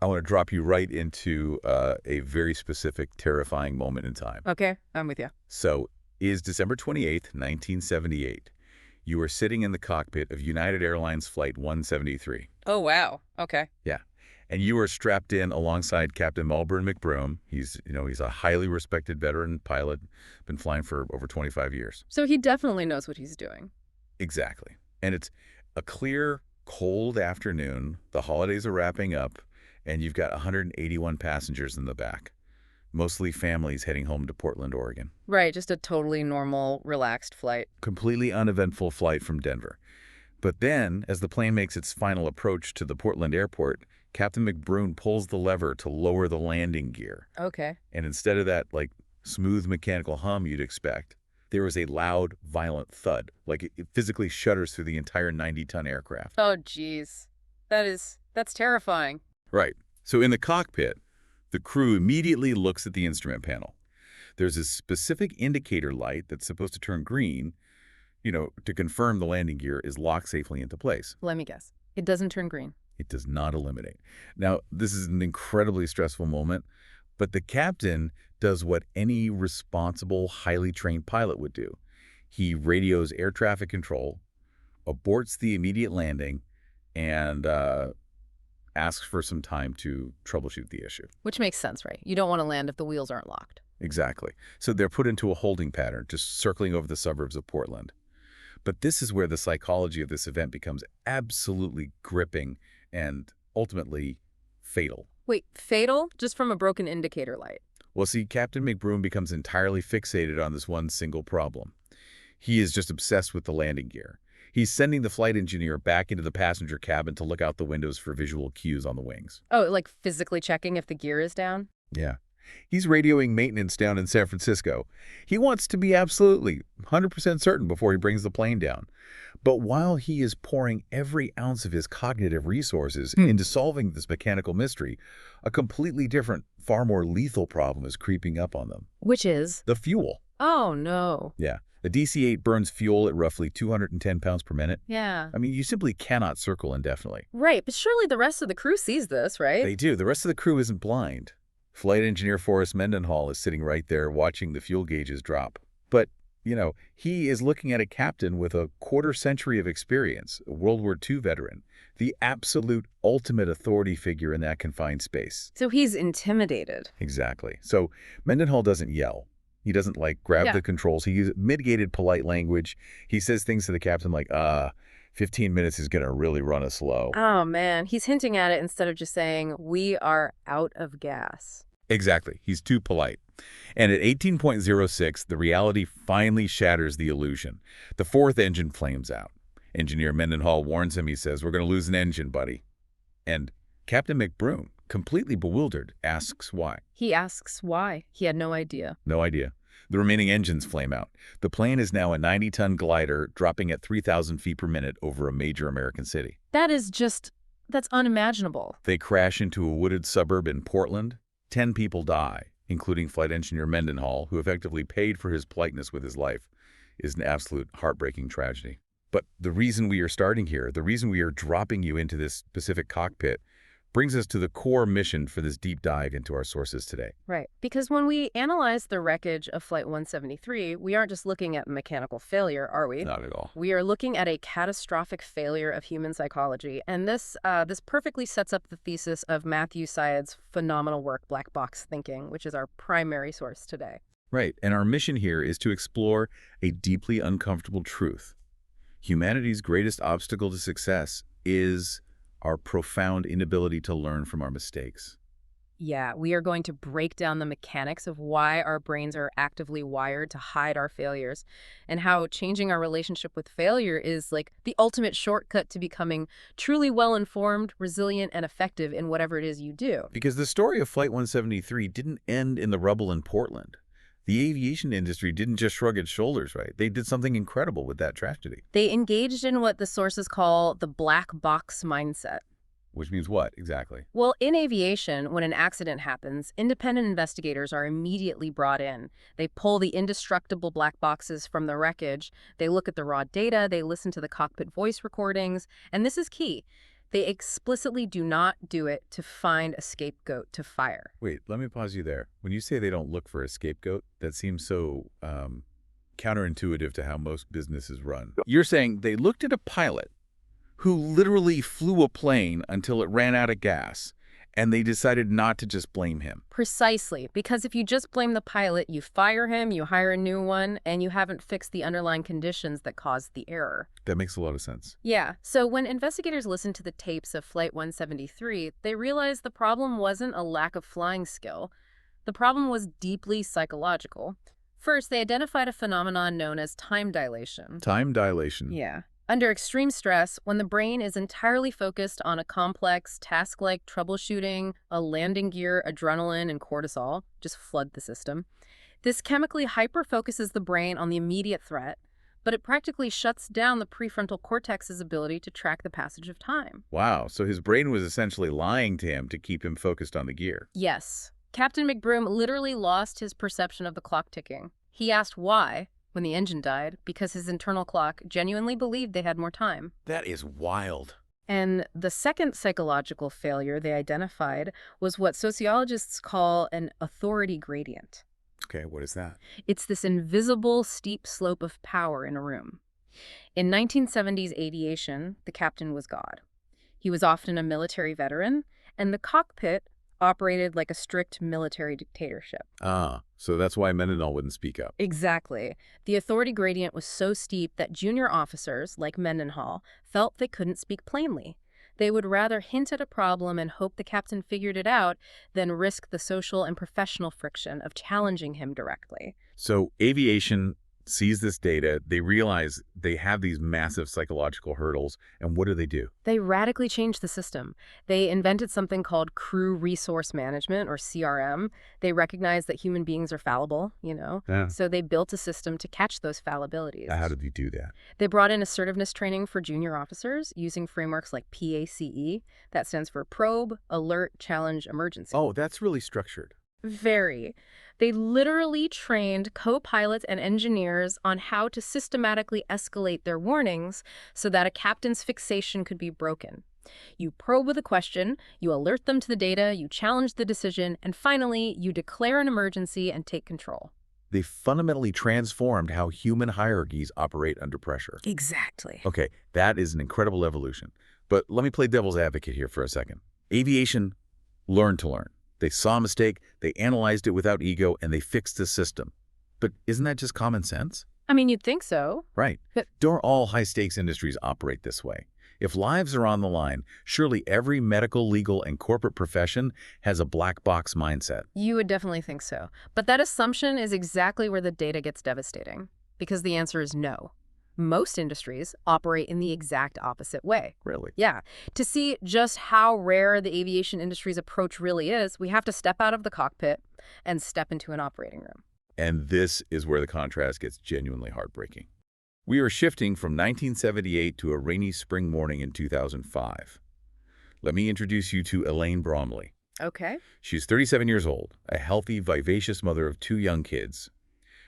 I want to drop you right into a very specific, terrifying moment in time. Okay, I'm with you. So, is December 28th, 1978. You are sitting in the cockpit of United Airlines Flight 173. Oh, wow. Okay. Yeah. And you are strapped in alongside Captain Melbourne McBroom. He's a highly respected veteran pilot, been flying for over 25 years. So he definitely knows what he's doing. Exactly. And it's a clear, cold afternoon. The holidays are wrapping up, and you've got 181 passengers in the back, mostly families heading home to Portland, Oregon. Right, just a totally normal, relaxed flight. Completely uneventful flight from Denver. But then, as the plane makes its final approach to the Portland airport, Captain McBroom pulls the lever to lower the landing gear. Okay. And instead of that, smooth mechanical hum you'd expect, there was a loud, violent thud. It physically shudders through the entire 90-ton aircraft. Oh, geez. That's terrifying. Right. So in the cockpit, the crew immediately looks at the instrument panel. There's a specific indicator light that's supposed to turn green, to confirm the landing gear is locked safely into place. Let me guess. It doesn't turn green. It does not eliminate. Now, this is an incredibly stressful moment, but the captain does what any responsible, highly trained pilot would do. He radios air traffic control, aborts the immediate landing, and asks for some time to troubleshoot the issue. Which makes sense, right? You don't want to land if the wheels aren't locked. Exactly. So they're put into a holding pattern, just circling over the suburbs of Portland. But this is where the psychology of this event becomes absolutely gripping and ultimately fatal. Wait, fatal? Just from a broken indicator light? Well, see, Captain McBroom becomes entirely fixated on this one single problem. He is just obsessed with the landing gear. He's sending the flight engineer back into the passenger cabin to look out the windows for visual cues on the wings. Oh, like physically checking if the gear is down? Yeah. He's radioing maintenance down in San Francisco. He wants to be absolutely 100% certain before he brings the plane down. But while he is pouring every ounce of his cognitive resources into solving this mechanical mystery, a completely different, far more lethal problem is creeping up on them. Which is? The fuel. Oh, no. Yeah. The DC-8 burns fuel at roughly 210 pounds per minute. Yeah. I mean, you simply cannot circle indefinitely. Right, but surely the rest of the crew sees this, right? They do. The rest of the crew isn't blind. Flight engineer Forrest Mendenhall is sitting right there watching the fuel gauges drop. But, he is looking at a captain with a quarter-century of experience, a World War II veteran, the absolute ultimate authority figure in that confined space. So he's intimidated. Exactly. So Mendenhall doesn't yell. He doesn't, grab the controls. He uses mitigated, polite language. He says things to the captain like, 15 minutes is going to really run us slow. Oh, man. He's hinting at it instead of just saying, we are out of gas. Exactly. He's too polite. And at 18.06, the reality finally shatters the illusion. The fourth engine flames out. Engineer Mendenhall warns him. He says, "We're going to lose an engine, buddy." And Captain McBroom, completely bewildered, asks why. He asks why. He had no idea. No idea. The remaining engines flame out. The plane is now a 90-ton glider dropping at 3,000 feet per minute over a major American city. That's unimaginable. They crash into a wooded suburb in Portland. 10 people die, including flight engineer Mendenhall, who effectively paid for his politeness with his life. Is an absolute heartbreaking tragedy. But the reason we are starting here, the reason we are dropping you into this specific cockpit, brings us to the core mission for this deep dive into our sources today. Right. Because when we analyze the wreckage of Flight 173, we aren't just looking at mechanical failure, are we? Not at all. We are looking at a catastrophic failure of human psychology. And this perfectly sets up the thesis of Matthew Syed's phenomenal work, Black Box Thinking, which is our primary source today. Right. And our mission here is to explore a deeply uncomfortable truth. Humanity's greatest obstacle to success is our profound inability to learn from our mistakes. Yeah, we are going to break down the mechanics of why our brains are actively wired to hide our failures and how changing our relationship with failure is like the ultimate shortcut to becoming truly well-informed, resilient, and effective in whatever it is you do. Because the story of Flight 173 didn't end in the rubble in Portland. The aviation industry didn't just shrug its shoulders, right? They did something incredible with that tragedy. They engaged in what the sources call the black box mindset. Which means what, exactly? Well, in aviation, when an accident happens, independent investigators are immediately brought in. They pull the indestructible black boxes from the wreckage, they look at the raw data, they listen to the cockpit voice recordings, and this is key. They explicitly do not do it to find a scapegoat to fire. Wait, let me pause you there. When you say they don't look for a scapegoat, that seems so counterintuitive to how most businesses run. You're saying they looked at a pilot who literally flew a plane until it ran out of gas, and they decided not to just blame him. Precisely, because if you just blame the pilot, you fire him, you hire a new one, and you haven't fixed the underlying conditions that caused the error. That makes a lot of sense. Yeah, so when investigators listened to the tapes of Flight 173, they realized the problem wasn't a lack of flying skill. The problem was deeply psychological. First, they identified a phenomenon known as time dilation. Time dilation. Yeah. Under extreme stress, when the brain is entirely focused on a complex task like troubleshooting, a landing gear, adrenaline, and cortisol, just flood the system, this chemically hyper-focuses the brain on the immediate threat, but it practically shuts down the prefrontal cortex's ability to track the passage of time. Wow, so his brain was essentially lying to him to keep him focused on the gear. Yes. Captain McBroom literally lost his perception of the clock ticking. He asked why when the engine died, because his internal clock genuinely believed they had more time. That is wild. And the second psychological failure they identified was what sociologists call an authority gradient. Okay, what is that? It's this invisible steep slope of power in a room. In 1970s aviation, the captain was God. He was often a military veteran, and the cockpit operated like a strict military dictatorship. Ah, so that's why Mendenhall wouldn't speak up. Exactly. The authority gradient was so steep that junior officers, like Mendenhall, felt they couldn't speak plainly. They would rather hint at a problem and hope the captain figured it out than risk the social and professional friction of challenging him directly. So aviation sees this data, they realize they have these massive psychological hurdles, and what do? They radically changed the system. They invented something called crew resource management, or CRM. They recognized that human beings are fallible, Yeah. so they built a system to catch those fallibilities. How did they do that? They brought in assertiveness training for junior officers using frameworks like PACE. That stands for Probe, Alert, Challenge, Emergency. Oh, that's really structured. Very. They literally trained co-pilots and engineers on how to systematically escalate their warnings so that a captain's fixation could be broken. You probe with a question, you alert them to the data, you challenge the decision, and finally, you declare an emergency and take control. They fundamentally transformed how human hierarchies operate under pressure. Exactly. Okay, that is an incredible evolution. But let me play devil's advocate here for a second. Aviation learned to learn. They saw a mistake, they analyzed it without ego, and they fixed the system. But isn't that just common sense? I mean, you'd think so. Right. But Don't all high-stakes industries operate this way? If lives are on the line, surely every medical, legal, and corporate profession has a black box mindset. you would definitely think so. But that assumption is exactly where the data gets devastating, because the answer is no. Most industries operate in the exact opposite way. Really? Yeah. To see just how rare the aviation industry's approach really is, we have to step out of the cockpit and step into an operating room. And this is where the contrast gets genuinely heartbreaking. We are shifting from 1978 to a rainy spring morning in 2005. Let me introduce you to Elaine Bromley. Okay. She's 37 years old, a healthy, vivacious mother of 2 young kids.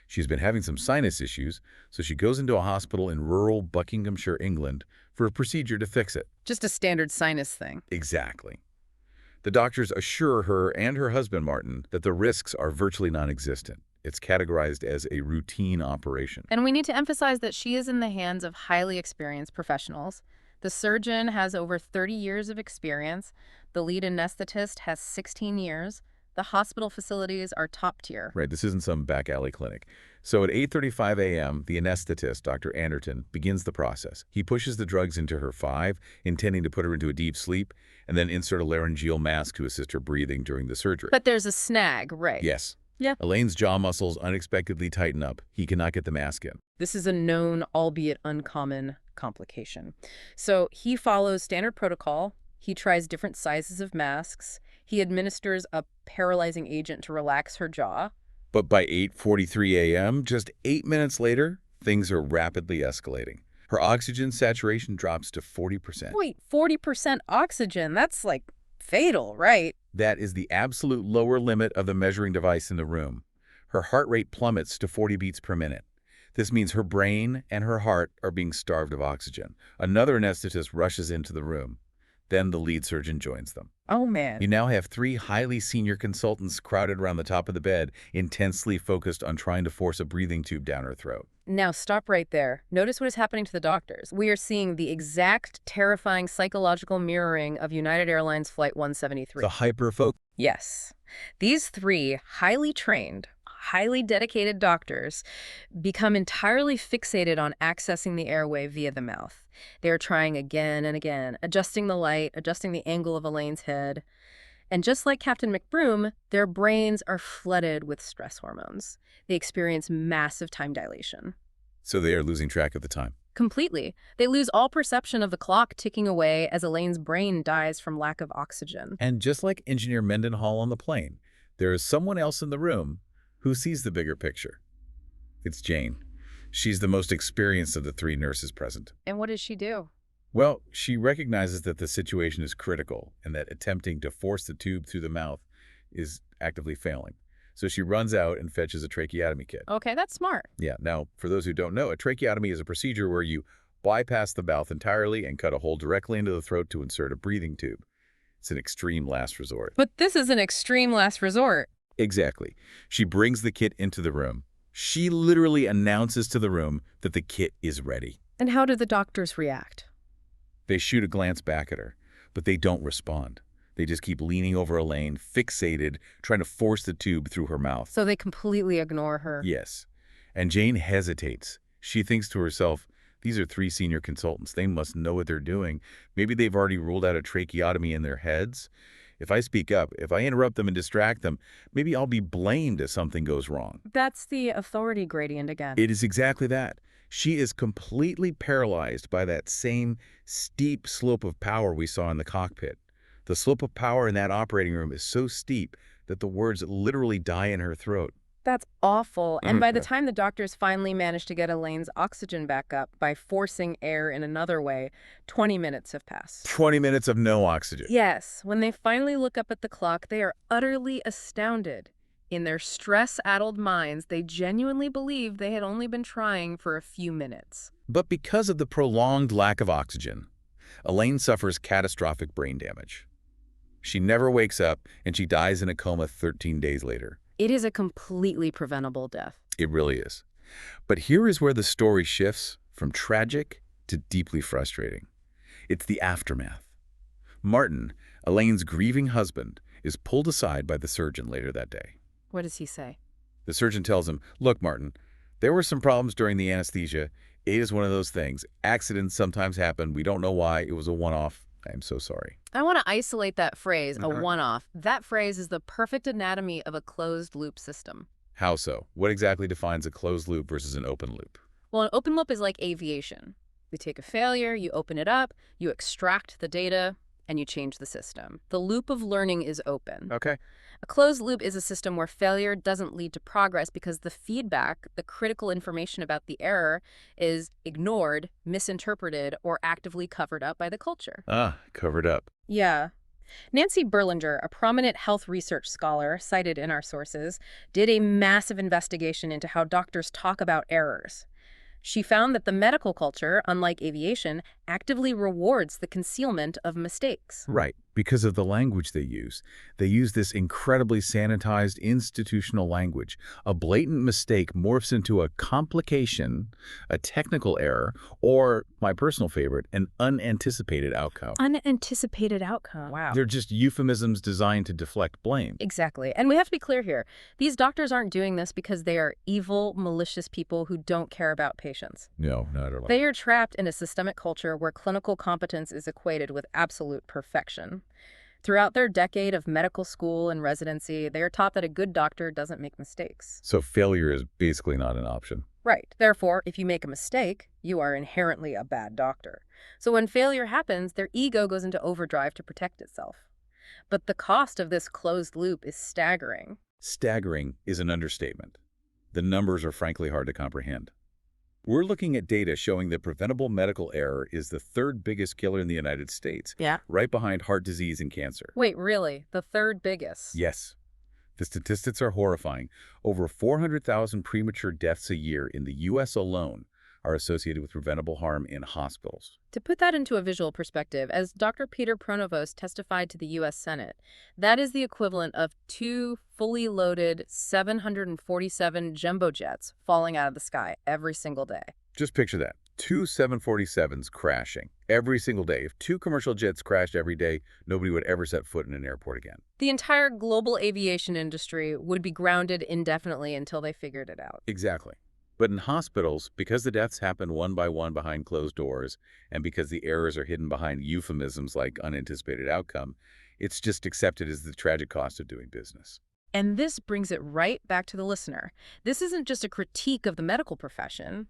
She's been having some sinus issues, so she goes into a hospital in rural Buckinghamshire, England, for a procedure to fix it. Just a standard sinus thing. Exactly. The doctors assure her and her husband, Martin, that the risks are virtually non-existent. It's categorized as a routine operation. And we need to emphasize that she is in the hands of highly experienced professionals. The surgeon has over 30 years of experience. The lead anesthetist has 16 years. The hospital facilities are top tier. Right, this isn't some back alley clinic. So at 8:35 a.m., the anesthetist, Dr. Anderton, begins the process. He pushes the drugs into her 5, intending to put her into a deep sleep, and then insert a laryngeal mask to assist her breathing during the surgery. But there's a snag, right? Yes. Yeah. Elaine's jaw muscles unexpectedly tighten up. He cannot get the mask in. This is a known, albeit uncommon, complication. So he follows standard protocol. He tries different sizes of masks. He administers a paralyzing agent to relax her jaw. But by 8:43 a.m., just 8 minutes later, things are rapidly escalating. Her oxygen saturation drops to 40%. Wait, 40% oxygen? That's like fatal, right? That is the absolute lower limit of the measuring device in the room. Her heart rate plummets to 40 beats per minute. This means her brain and her heart are being starved of oxygen. Another anesthetist rushes into the room. Then the lead surgeon joins them. Oh, man. You now have three highly senior consultants crowded around the top of the bed, intensely focused on trying to force a breathing tube down her throat. Now, stop right there. Notice what is happening to the doctors. We are seeing the exact terrifying psychological mirroring of United Airlines Flight 173. The hyper-focus. Yes. These three highly trained, highly dedicated doctors become entirely fixated on accessing the airway via the mouth. They are trying again and again, adjusting the light, adjusting the angle of Elaine's head. And just like Captain McBroom, their brains are flooded with stress hormones. They experience massive time dilation. So they are losing track of the time. Completely. They lose all perception of the clock ticking away as Elaine's brain dies from lack of oxygen. And just like Engineer Mendenhall on the plane, there is someone else in the room who sees the bigger picture. It's Jane. She's the most experienced of the three nurses present. And what does she do? Well, she recognizes that the situation is critical and that attempting to force the tube through the mouth is actively failing. So she runs out and fetches a tracheotomy kit. Okay, that's smart. Yeah, now, for those who don't know, a tracheotomy is a procedure where you bypass the mouth entirely and cut a hole directly into the throat to insert a breathing tube. It's an extreme last resort. But this is an extreme last resort. Exactly. She brings the kit into the room. She literally announces to the room that the kit is ready. And how do the doctors react? They shoot a glance back at her, but they don't respond. They just keep leaning over Elaine, fixated, trying to force the tube through her mouth. So they completely ignore her. Yes. And Jane hesitates. She thinks to herself, these are three senior consultants. They must know what they're doing. Maybe they've already ruled out a tracheotomy in their heads. If I speak up, if I interrupt them and distract them, maybe I'll be blamed if something goes wrong. That's the authority gradient again. It is exactly that. She is completely paralyzed by that same steep slope of power we saw in the cockpit. The slope of power in that operating room is so steep that the words literally die in her throat. That's awful. And by the time the doctors finally manage to get Elaine's oxygen back up by forcing air in another way, 20 minutes have passed. 20 minutes of no oxygen. Yes. When they finally look up at the clock, they are utterly astounded. In their stress-addled minds, they genuinely believe they had only been trying for a few minutes. But because of the prolonged lack of oxygen, Elaine suffers catastrophic brain damage. She never wakes up, and she dies in a coma 13 days later. It is a completely preventable death. It really is. But here is where the story shifts from tragic to deeply frustrating. It's the aftermath. Martin, Elaine's grieving husband, is pulled aside by the surgeon later that day. What does he say? The surgeon tells him, look, Martin, there were some problems during the anesthesia. It is one of those things. Accidents sometimes happen. We don't know why. It was a one-off. I am so sorry. I want to isolate that phrase, a one-off. That phrase is the perfect anatomy of a closed-loop system. How so? What exactly defines a closed loop versus an open loop? Well, an open loop is like aviation. You take a failure, you open it up, you extract the data, and you change the system. The loop of learning is open. Okay. A closed loop is a system where failure doesn't lead to progress because the feedback, the critical information about the error, is ignored, misinterpreted, or actively covered up by the culture. Covered up. Yeah. Nancy Berlinger, a prominent health research scholar cited in our sources, did a massive investigation into how doctors talk about errors. She found that the medical culture, unlike aviation, actively rewards the concealment of mistakes. Right, because of the language they use. They use this incredibly sanitized institutional language. A blatant mistake morphs into a complication, a technical error, or, my personal favorite, an unanticipated outcome. Unanticipated outcome. Wow. They're just euphemisms designed to deflect blame. Exactly. And we have to be clear here. These doctors aren't doing this because they are evil, malicious people who don't care about patients. No, not at all. They are trapped in a systemic culture where clinical competence is equated with absolute perfection. Throughout their decade of medical school and residency, they are taught that a good doctor doesn't make mistakes. So failure is basically not an option. Right. Therefore, if you make a mistake, you are inherently a bad doctor. So when failure happens, their ego goes into overdrive to protect itself. But the cost of this closed loop is staggering. Staggering is an understatement. The numbers are frankly hard to comprehend. We're looking at data showing that preventable medical error is the third biggest killer in the United States, Yeah. right behind heart disease and cancer. Wait, really? The third biggest? Yes. The statistics are horrifying. Over 400,000 premature deaths a year in the U.S. alone are associated with preventable harm in hospitals. To put that into a visual perspective, as Dr. Peter Pronovost testified to the U.S. Senate, that is the equivalent of 2 fully loaded 747 jumbo jets falling out of the sky every single day. Just picture that. 2 747s crashing every single day. If 2 commercial jets crashed every day, nobody would ever set foot in an airport again. The entire global aviation industry would be grounded indefinitely until they figured it out. Exactly. But in hospitals, because the deaths happen one by one behind closed doors, and because the errors are hidden behind euphemisms like unanticipated outcome, it's just accepted as the tragic cost of doing business. And this brings it right back to the listener. This isn't just a critique of the medical profession.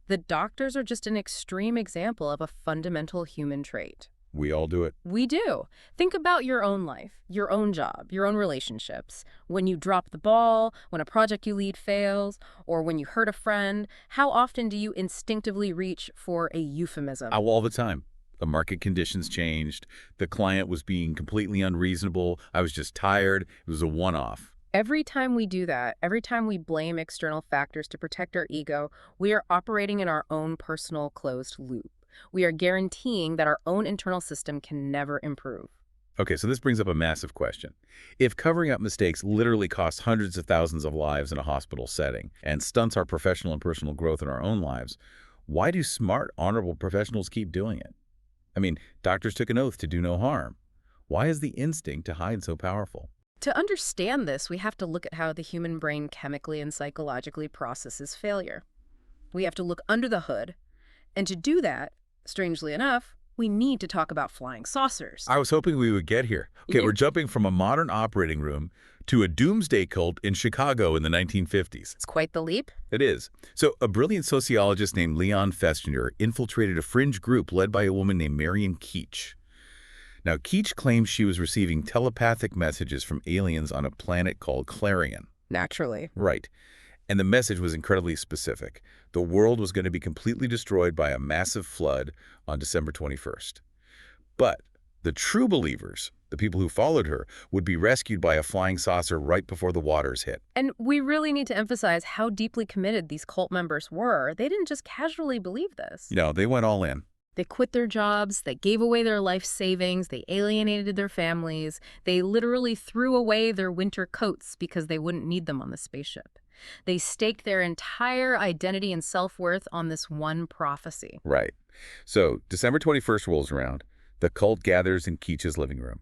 The doctors are just an extreme example of a fundamental human trait. We all do it. We do. Think about your own life, your own job, your own relationships. When you drop the ball, when a project you lead fails, or when you hurt a friend, how often do you instinctively reach for a euphemism? All the time. The market conditions changed. The client was being completely unreasonable. I was just tired. It was a one-off. Every time we do that, every time we blame external factors to protect our ego, we are operating in our own personal closed loop. We are guaranteeing that our own internal system can never improve. Okay, so this brings up a massive question. If covering up mistakes literally costs hundreds of thousands of lives in a hospital setting and stunts our professional and personal growth in our own lives, why do smart, honorable professionals keep doing it? I mean, doctors took an oath to do no harm. Why is the instinct to hide so powerful? To understand this, we have to look at how the human brain chemically and psychologically processes failure. We have to look under the hood. And to do that, strangely enough, we need to talk about flying saucers. I was hoping we would get here. Okay, Yeah. we're jumping from a modern operating room to a doomsday cult in Chicago in the 1950s. It's quite the leap. It is. So a brilliant sociologist named Leon Festinger infiltrated a fringe group led by a woman named Marion Keech. Now, Keech claims she was receiving telepathic messages from aliens on a planet called Clarion. Naturally. Right. And the message was incredibly specific. The world was going to be completely destroyed by a massive flood on December 21st. But the true believers, the people who followed her, would be rescued by a flying saucer right before the waters hit. And we really need to emphasize how deeply committed these cult members were. They didn't just casually believe this. No, they went all in. They quit their jobs, they gave away their life savings, they alienated their families, they literally threw away their winter coats because they wouldn't need them on the spaceship. They staked their entire identity and self-worth on this one prophecy. Right. So December 21st rolls around. The cult gathers in Keech's living room.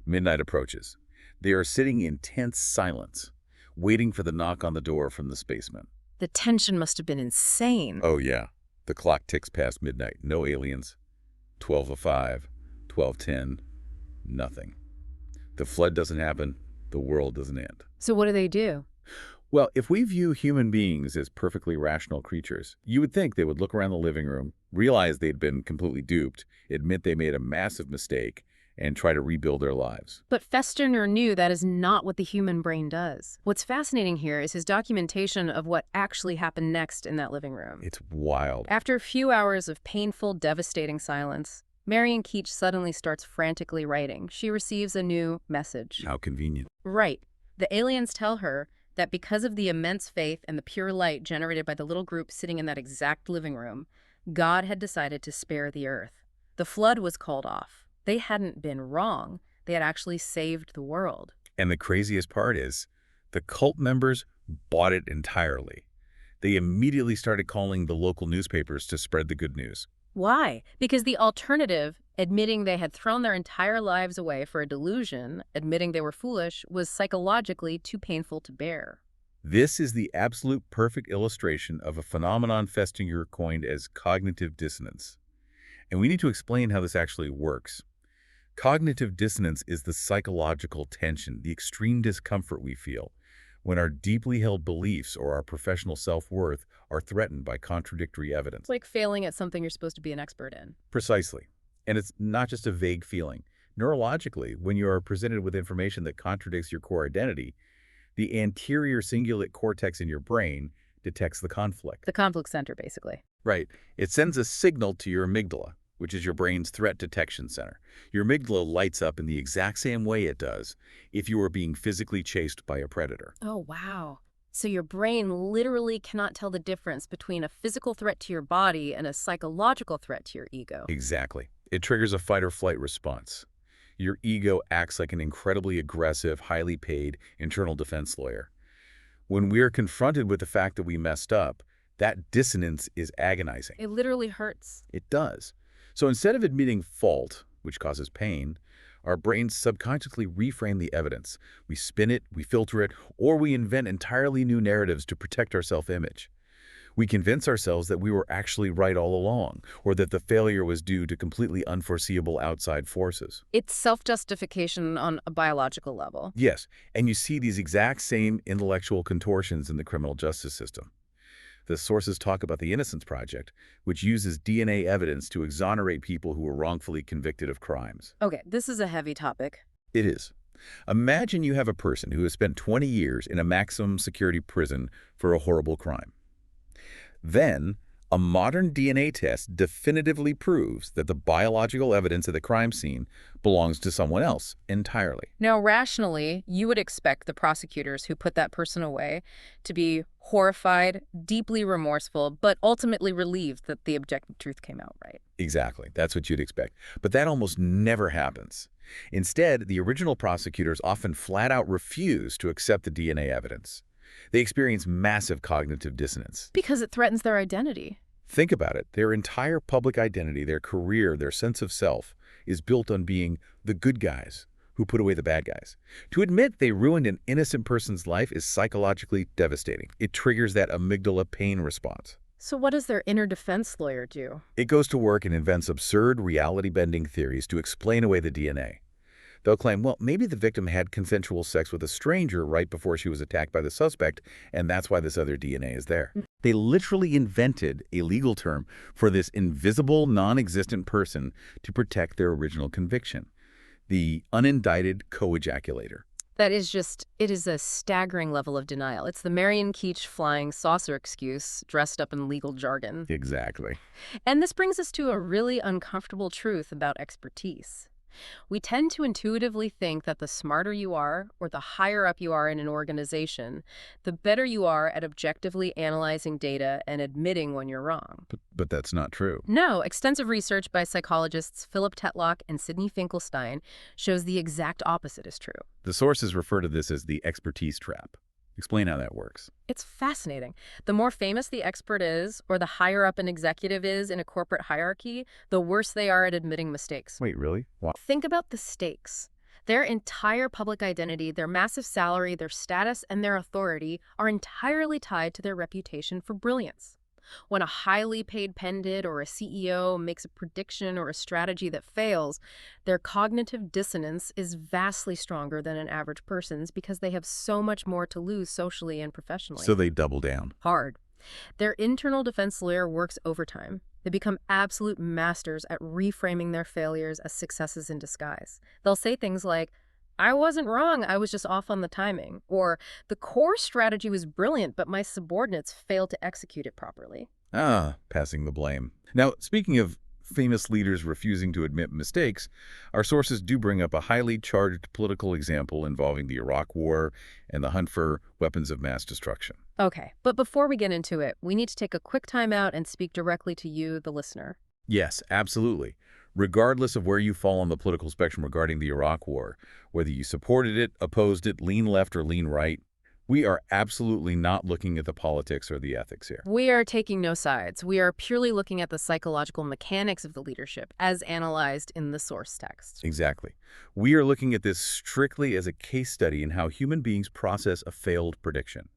Midnight approaches. They are sitting in tense silence, waiting for the knock on the door from the spaceman. The tension must have been insane. Oh, yeah. The clock ticks past midnight. No aliens. 12:05, 12:10, nothing. The flood doesn't happen. The world doesn't end. So what do? Well, if we view human beings as perfectly rational creatures, you would think they would look around the living room, realize they'd been completely duped, admit they made a massive mistake, and try to rebuild their lives. But Festinger knew that is not what the human brain does. What's fascinating here is his documentation of what actually happened next in that living room. It's wild. After a few hours of painful, devastating silence, Marion Keech suddenly starts frantically writing. She receives a new message. How convenient. Right. The aliens tell her that because of the immense faith and the pure light generated by the little group sitting in that exact living room, God had decided to spare the earth. The flood was called off. They hadn't been wrong. They had actually saved the world. And the craziest part is, the cult members bought it entirely. They immediately started calling the local newspapers to spread the good news. Why? Because the alternative, admitting they had thrown their entire lives away for a delusion, admitting they were foolish, was psychologically too painful to bear. This is the absolute perfect illustration of a phenomenon Festinger coined as cognitive dissonance. And we need to explain how this actually works. Cognitive dissonance is the psychological tension, the extreme discomfort we feel when our deeply held beliefs or our professional self-worth are threatened by contradictory evidence. It's like failing at something you're supposed to be an expert in. Precisely. And it's not just a vague feeling. Neurologically, when you are presented with information that contradicts your core identity, the anterior cingulate cortex in your brain detects the conflict. The conflict center, basically. Right. It sends a signal to your amygdala, which is your brain's threat detection center. Your amygdala lights up in the exact same way it does if you were being physically chased by a predator. Oh, wow. So your brain literally cannot tell the difference between a physical threat to your body and a psychological threat to your ego. Exactly. It triggers a fight or flight response. Your ego acts like an incredibly aggressive, highly paid internal defense lawyer. When we are confronted with the fact that we messed up, that dissonance is agonizing. It literally hurts. It does. So instead of admitting fault, which causes pain, our brains subconsciously reframe the evidence. We spin it, we filter it, or we invent entirely new narratives to protect our self-image. We convince ourselves that we were actually right all along, or that the failure was due to completely unforeseeable outside forces. It's self-justification on a biological level. Yes, and you see these exact same intellectual contortions in the criminal justice system. The sources talk about the Innocence Project, which uses DNA evidence to exonerate people who were wrongfully convicted of crimes. Okay, this is a heavy topic. It is. Imagine you have a person who has spent 20 years in a maximum security prison for a horrible crime. Then, a modern DNA test definitively proves that the biological evidence at the crime scene belongs to someone else entirely. Now, rationally, you would expect the prosecutors who put that person away to be horrified, deeply remorseful, but ultimately relieved that the objective truth came out right. Exactly. That's what you'd expect. But that almost never happens. Instead, the original prosecutors often flat out refuse to accept the DNA evidence. They experience massive cognitive dissonance. Because it threatens their identity. Think about it. Their entire public identity, their career, their sense of self is built on being the good guys who put away the bad guys. To admit they ruined an innocent person's life is psychologically devastating. It triggers that amygdala pain response. So what does their inner defense lawyer do? It goes to work and invents absurd reality-bending theories to explain away the DNA. They'll claim, well, maybe the victim had consensual sex with a stranger right before she was attacked by the suspect, and that's why this other DNA is there. They literally invented a legal term for this invisible, non-existent person to protect their original conviction, the unindicted co-ejaculator. That is it is a staggering level of denial. It's the Marion Keech flying saucer excuse dressed up in legal jargon. Exactly. And this brings us to a really uncomfortable truth about expertise. We tend to intuitively think that the smarter you are, or the higher up you are in an organization, the better you are at objectively analyzing data and admitting when you're wrong. But that's not true. No, extensive research by psychologists Philip Tetlock and Sidney Finkelstein shows the exact opposite is true. The sources refer to this as the expertise trap. Explain how that works. It's fascinating. The more famous the expert is, or the higher up an executive is in a corporate hierarchy, the worse they are at admitting mistakes. Wait, really? Why? Think about the stakes. Their entire public identity, their massive salary, their status, and their authority are entirely tied to their reputation for brilliance. When a highly paid pundit or a CEO makes a prediction or a strategy that fails, their cognitive dissonance is vastly stronger than an average person's because they have so much more to lose socially and professionally. So they double down. Hard. Their internal defense lawyer works overtime. They become absolute masters at reframing their failures as successes in disguise. They'll say things like, I wasn't wrong, I was just off on the timing. Or, the core strategy was brilliant, but my subordinates failed to execute it properly. Passing the blame. Now, speaking of famous leaders refusing to admit mistakes, our sources do bring up a highly charged political example involving the Iraq War and the hunt for weapons of mass destruction. Okay, but before we get into it, we need to take a quick time out and speak directly to you, the listener. Yes, absolutely. Regardless of where you fall on the political spectrum regarding the Iraq War, whether you supported it, opposed it, lean left or lean right, we are absolutely not looking at the politics or the ethics here. We are taking no sides. We are purely looking at the psychological mechanics of the leadership as analyzed in the source text. Exactly. We are looking at this strictly as a case study in how human beings process a failed prediction.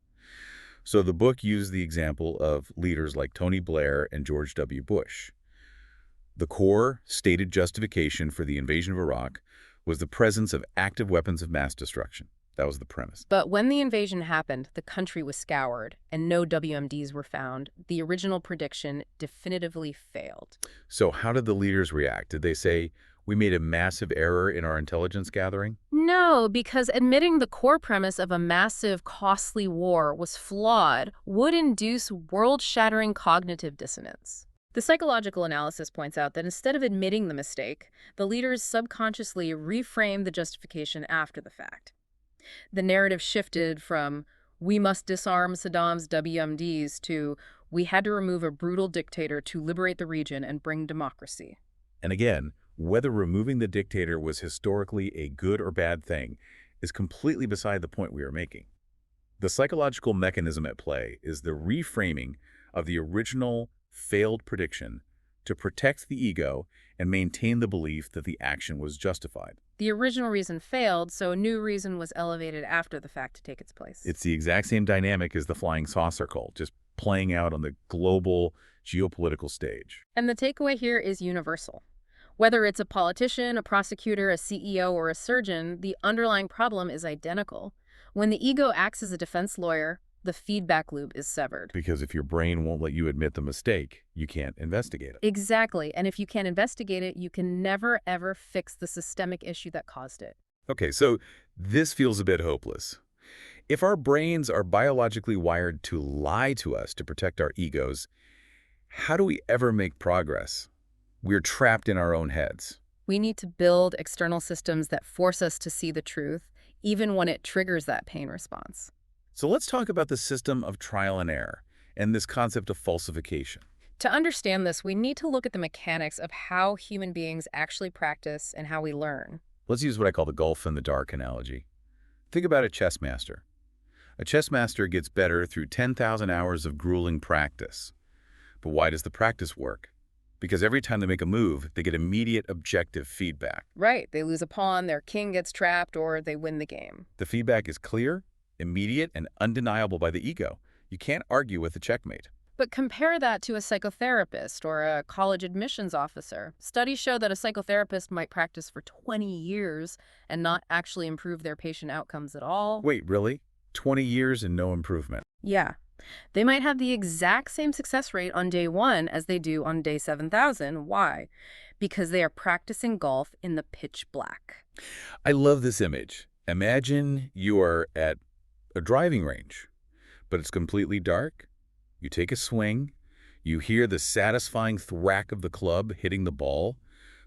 So the book used the example of leaders like Tony Blair and George W. Bush. The core stated justification for the invasion of Iraq was the presence of active weapons of mass destruction. That was the premise. But when the invasion happened, the country was scoured and no WMDs were found. The original prediction definitively failed. So how did the leaders react? Did they say, we made a massive error in our intelligence gathering? No, because admitting the core premise of a massive, costly war was flawed would induce world-shattering cognitive dissonance. The psychological analysis points out that instead of admitting the mistake, the leaders subconsciously reframed the justification after the fact. The narrative shifted from, "We must disarm Saddam's WMDs" to "We had to remove a brutal dictator to liberate the region and bring democracy." And again, whether removing the dictator was historically a good or bad thing is completely beside the point we are making. The psychological mechanism at play is the reframing of the original failed prediction to protect the ego and maintain the belief that the action was justified. The original reason failed, so a new reason was elevated after the fact to take its place. It's the exact same dynamic as the flying saucer cult, just playing out on the global geopolitical stage. And the takeaway here is universal. Whether it's a politician, a prosecutor, a CEO, or a surgeon, the underlying problem is identical. When the ego acts as a defense lawyer, the feedback loop is severed. Because if your brain won't let you admit the mistake, you can't investigate it. Exactly. And if you can't investigate it, you can never, ever fix the systemic issue that caused it. Okay, so this feels a bit hopeless. If our brains are biologically wired to lie to us to protect our egos, how do we ever make progress? We're trapped in our own heads. We need to build external systems that force us to see the truth, even when it triggers that pain response. So let's talk about the system of trial and error and this concept of falsification. To understand this, we need to look at the mechanics of how human beings actually practice and how we learn. Let's use what I call the golf in the dark analogy. Think about a chess master. A chess master gets better through 10,000 hours of grueling practice. But why does the practice work? Because every time they make a move, they get immediate objective feedback. Right. They lose a pawn, their king gets trapped, or they win the game. The feedback is clear, immediate, and undeniable by the ego. You can't argue with the checkmate. But compare that to a psychotherapist or a college admissions officer. Studies show that a psychotherapist might practice for 20 years and not actually improve their patient outcomes at all. Wait, really? 20 years and no improvement? Yeah. They might have the exact same success rate on day 1 as they do on day 7,000. Why? Because they are practicing golf in the pitch black. I love this image. Imagine you are at a driving range, but it's completely dark. You take a swing, you hear the satisfying thwack of the club hitting the ball,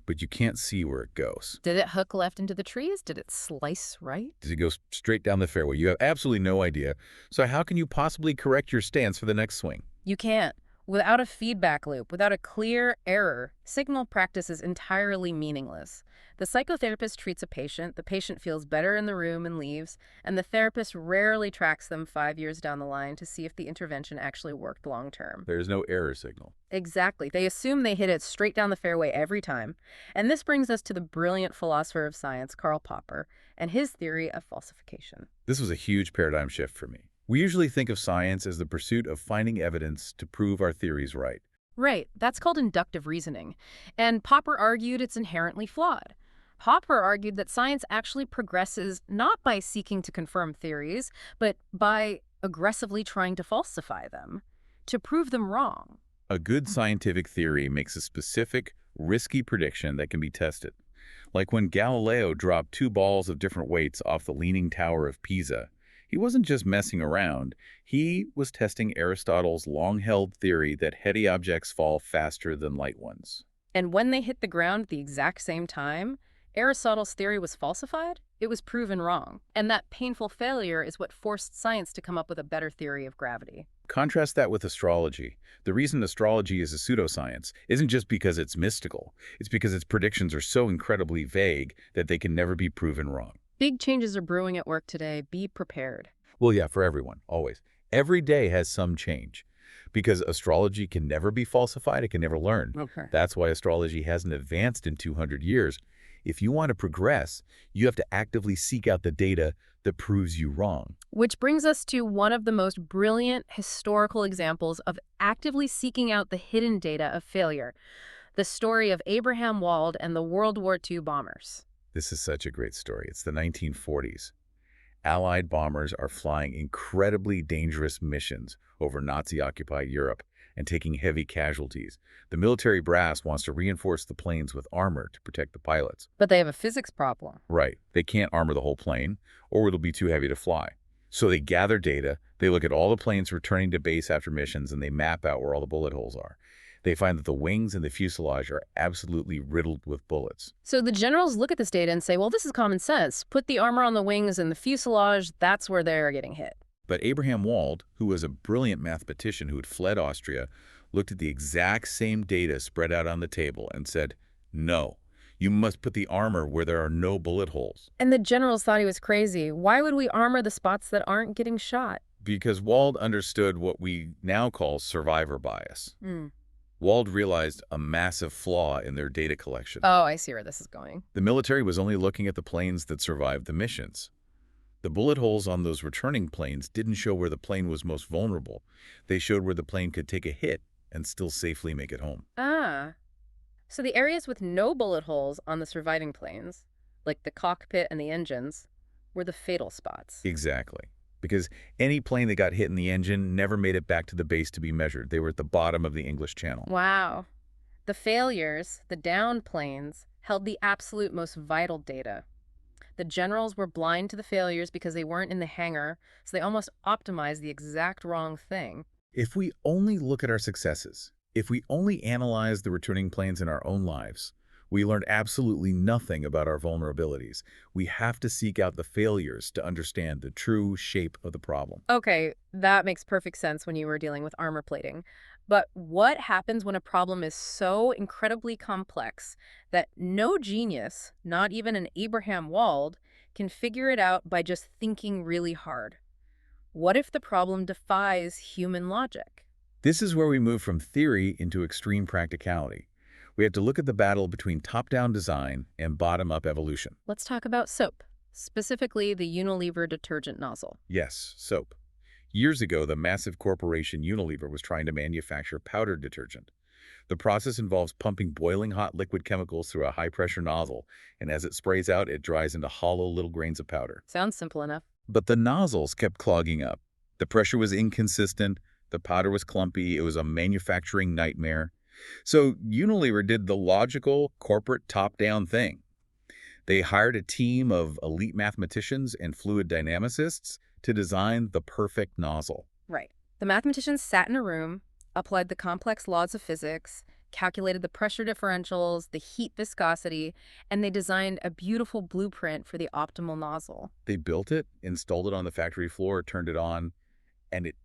but you can't see where it goes. Did it hook left into the trees? Did it slice right? Does it go straight down the fairway? You have absolutely no idea. So how can you possibly correct your stance for the next swing? You can't. Without a feedback loop, without a clear error, signal practice is entirely meaningless. The psychotherapist treats a patient, the patient feels better in the room and leaves, and the therapist rarely tracks them 5 years down the line to see if the intervention actually worked long term. There's no error signal. Exactly. They assume they hit it straight down the fairway every time. And this brings us to the brilliant philosopher of science, Karl Popper, and his theory of falsification. This was a huge paradigm shift for me. We usually think of science as the pursuit of finding evidence to prove our theories right. Right. That's called inductive reasoning. And Popper argued it's inherently flawed. Popper argued that science actually progresses not by seeking to confirm theories, but by aggressively trying to falsify them, to prove them wrong. A good scientific theory makes a specific, risky prediction that can be tested. Like when Galileo dropped 2 balls of different weights off the Leaning Tower of Pisa. He wasn't just messing around, he was testing Aristotle's long-held theory that heavy objects fall faster than light ones. And when they hit the ground at the exact same time, Aristotle's theory was falsified, it was proven wrong. And that painful failure is what forced science to come up with a better theory of gravity. Contrast that with astrology. The reason astrology is a pseudoscience isn't just because it's mystical. It's because its predictions are so incredibly vague that they can never be proven wrong. Big changes are brewing at work today. Be prepared. Well, yeah, for everyone, always. Every day has some change. Because astrology can never be falsified, it can never learn. Okay. That's why astrology hasn't advanced in 200 years. If you want to progress, you have to actively seek out the data that proves you wrong. Which brings us to one of the most brilliant historical examples of actively seeking out the hidden data of failure, the story of Abraham Wald and the World War II bombers. This is such a great story. It's the 1940s. Allied bombers are flying incredibly dangerous missions over Nazi-occupied Europe and taking heavy casualties. The military brass wants to reinforce the planes with armor to protect the pilots. But they have a physics problem. Right. They can't armor the whole plane, or it'll be too heavy to fly. So they gather data, they look at all the planes returning to base after missions, and they map out where all the bullet holes are. They find that the wings and the fuselage are absolutely riddled with bullets. So the generals look at this data and say, well, this is common sense. Put the armor on the wings and the fuselage, that's where they're getting hit. But Abraham Wald, who was a brilliant mathematician who had fled Austria, looked at the exact same data spread out on the table and said, no, you must put the armor where there are no bullet holes. And the generals thought he was crazy. Why would we armor the spots that aren't getting shot? Because Wald understood what we now call survivor bias. Hmm. Wald realized a massive flaw in their data collection. Oh, I see where this is going. The military was only looking at the planes that survived the missions. The bullet holes on those returning planes didn't show where the plane was most vulnerable. They showed where the plane could take a hit and still safely make it home. Ah. So the areas with no bullet holes on the surviving planes, like the cockpit and the engines, were the fatal spots. Exactly. Because any plane that got hit in the engine never made it back to the base to be measured. They were at the bottom of the English Channel. Wow. The failures, the downed planes, held the absolute most vital data. The generals were blind to the failures because they weren't in the hangar, so they almost optimized the exact wrong thing. If we only look at our successes, if we only analyze the returning planes in our own lives, we learned absolutely nothing about our vulnerabilities. We have to seek out the failures to understand the true shape of the problem. Okay, that makes perfect sense when you were dealing with armor plating. But what happens when a problem is so incredibly complex that no genius, not even an Abraham Wald, can figure it out by just thinking really hard? What if the problem defies human logic? This is where we move from theory into extreme practicality. We have to look at the battle between top-down design and bottom-up evolution. Let's talk about soap, specifically the Unilever detergent nozzle. Yes, soap. Years ago, the massive corporation Unilever was trying to manufacture powdered detergent. The process involves pumping boiling hot liquid chemicals through a high-pressure nozzle, and as it sprays out, it dries into hollow little grains of powder. Sounds simple enough. But the nozzles kept clogging up. The pressure was inconsistent, the powder was clumpy, it was a manufacturing nightmare. So Unilever did the logical corporate top-down thing. They hired a team of elite mathematicians and fluid dynamicists to design the perfect nozzle. Right. The mathematicians sat in a room, applied the complex laws of physics, calculated the pressure differentials, the heat viscosity, and they designed a beautiful blueprint for the optimal nozzle. They built it, installed it on the factory floor, turned it on, and it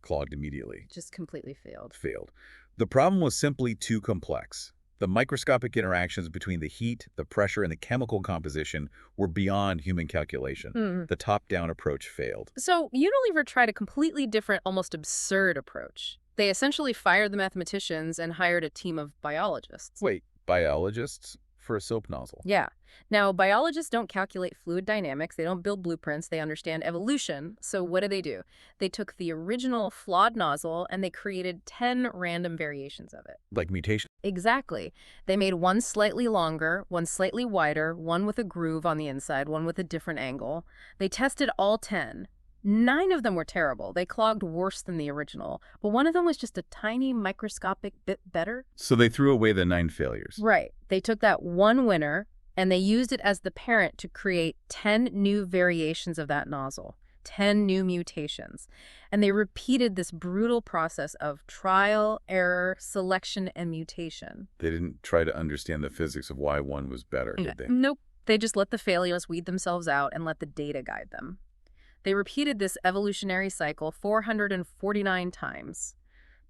clogged immediately. Just completely failed. Failed. The problem was simply too complex. The microscopic interactions between the heat, the pressure, and the chemical composition were beyond human calculation. The top-down approach failed. So Unilever tried a completely different, almost absurd approach. They essentially fired the mathematicians and hired a team of biologists. Wait, biologists for a soap nozzle? Yeah. Now, biologists don't calculate fluid dynamics. They don't build blueprints. They understand evolution. So what do? They took the original flawed nozzle and they created 10 random variations of it. Like mutation? Exactly. They made one slightly longer, one slightly wider, one with a groove on the inside, one with a different angle. They tested all 10. 9 of them were terrible. They clogged worse than the original, but one of them was just a tiny microscopic bit better. So they threw away the 9 failures. Right. They took that one winner and they used it as the parent to create 10 new variations of that nozzle, 10 new mutations. And they repeated this brutal process of trial, error, selection, and mutation. They didn't try to understand the physics of why one was better, did they? Nope. They just let the failures weed themselves out and let the data guide them. They repeated this evolutionary cycle 449 times.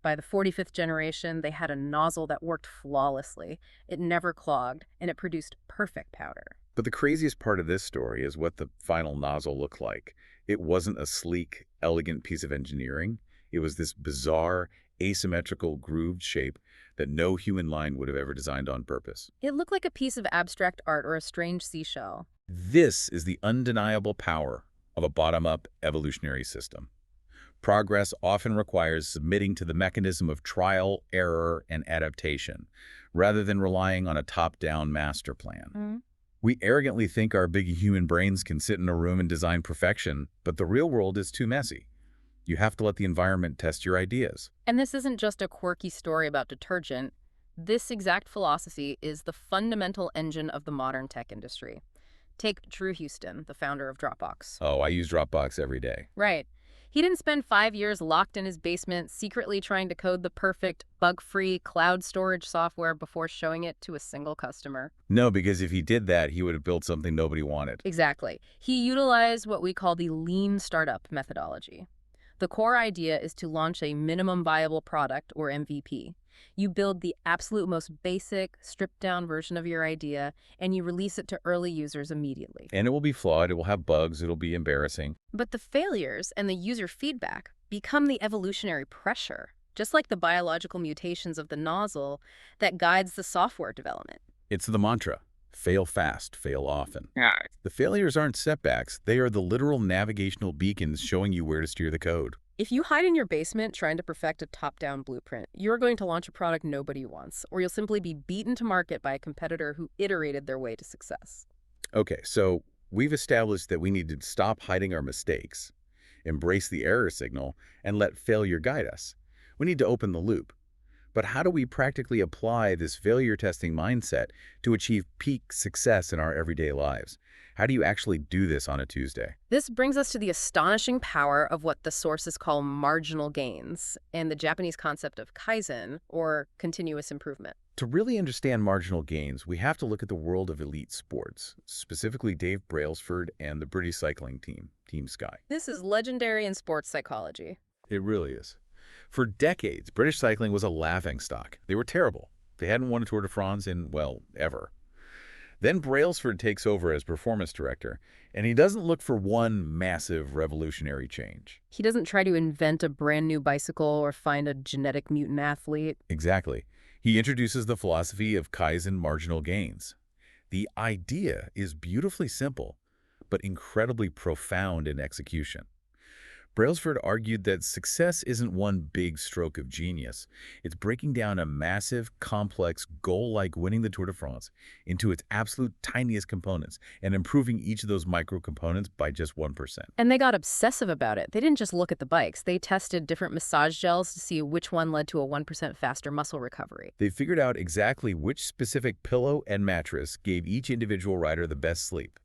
By the 45th generation, they had a nozzle that worked flawlessly. It never clogged, and it produced perfect powder. But the craziest part of this story is what the final nozzle looked like. It wasn't a sleek, elegant piece of engineering. It was this bizarre, asymmetrical, grooved shape that no human line would have ever designed on purpose. It looked like a piece of abstract art or a strange seashell. This is the undeniable power of a bottom-up evolutionary system. Progress often requires submitting to the mechanism of trial, error, and adaptation, rather than relying on a top-down master plan. We arrogantly think our big human brains can sit in a room and design perfection, but the real world is too messy. You have to let the environment test your ideas. And this isn't just a quirky story about detergent. This exact philosophy is the fundamental engine of the modern tech industry. Take Drew Houston, the founder of Dropbox. Oh, I use Dropbox every day. Right. He didn't spend 5 years locked in his basement, secretly trying to code the perfect, bug-free cloud storage software before showing it to a single customer. No, because if he did that, he would have built something nobody wanted. Exactly. He utilized what we call the lean startup methodology. The core idea is to launch a minimum viable product, or MVP. You build the absolute most basic, stripped-down version of your idea, and you release it to early users immediately. And it will be flawed, it will have bugs, it'll be embarrassing. But the failures and the user feedback become the evolutionary pressure, just like the biological mutations of the nozzle that guides the software development. It's the mantra. Fail fast, fail often. Yeah. The failures aren't setbacks, they are the literal navigational beacons showing you where to steer the code. If you hide in your basement trying to perfect a top-down blueprint, you're going to launch a product nobody wants, or you'll simply be beaten to market by a competitor who iterated their way to success. Okay, so we've established that we need to stop hiding our mistakes, embrace the error signal, and let failure guide us. We need to open the loop. But how do we practically apply this failure testing mindset to achieve peak success in our everyday lives? How do you actually do this on a Tuesday? This brings us to the astonishing power of what the sources call marginal gains and the Japanese concept of kaizen, or continuous improvement. To really understand marginal gains, we have to look at the world of elite sports, specifically Dave Brailsford and the British cycling team, Team Sky. This is legendary in sports psychology. It really is. For decades, British cycling was a laughingstock. They were terrible. They hadn't won a Tour de France in, well, ever. Then Brailsford takes over as performance director, and he doesn't look for one massive revolutionary change. He doesn't try to invent a brand new bicycle or find a genetic mutant athlete. Exactly. He introduces the philosophy of Kaizen marginal gains. The idea is beautifully simple, but incredibly profound in execution. Brailsford argued that success isn't one big stroke of genius. It's breaking down a massive, complex goal like winning the Tour de France into its absolute tiniest components and improving each of those micro components by just 1%. And they got obsessive about it. They didn't just look at the bikes. They tested different massage gels to see which one led to a 1% faster muscle recovery. They figured out exactly which specific pillow and mattress gave each individual rider the best sleep.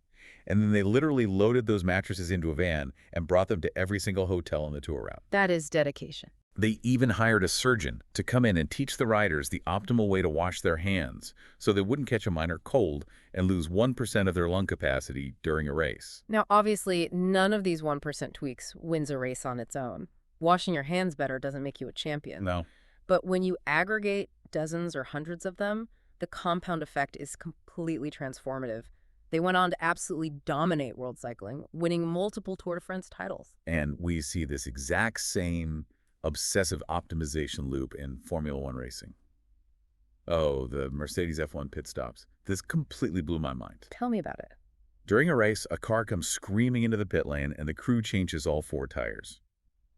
And then they literally loaded those mattresses into a van and brought them to every single hotel on the tour route. That is dedication. They even hired a surgeon to come in and teach the riders the optimal way to wash their hands so they wouldn't catch a minor cold and lose 1% of their lung capacity during a race. Now, obviously, none of these 1% tweaks wins a race on its own. Washing your hands better doesn't make you a champion. No. But when you aggregate dozens or hundreds of them, the compound effect is completely transformative. They went on to absolutely dominate world cycling, winning multiple Tour de France titles. And we see this exact same obsessive optimization loop in Formula One racing. Oh, the Mercedes F1 pit stops. This completely blew my mind. Tell me about it. During a race, a car comes screaming into the pit lane and the crew changes all 4 tires.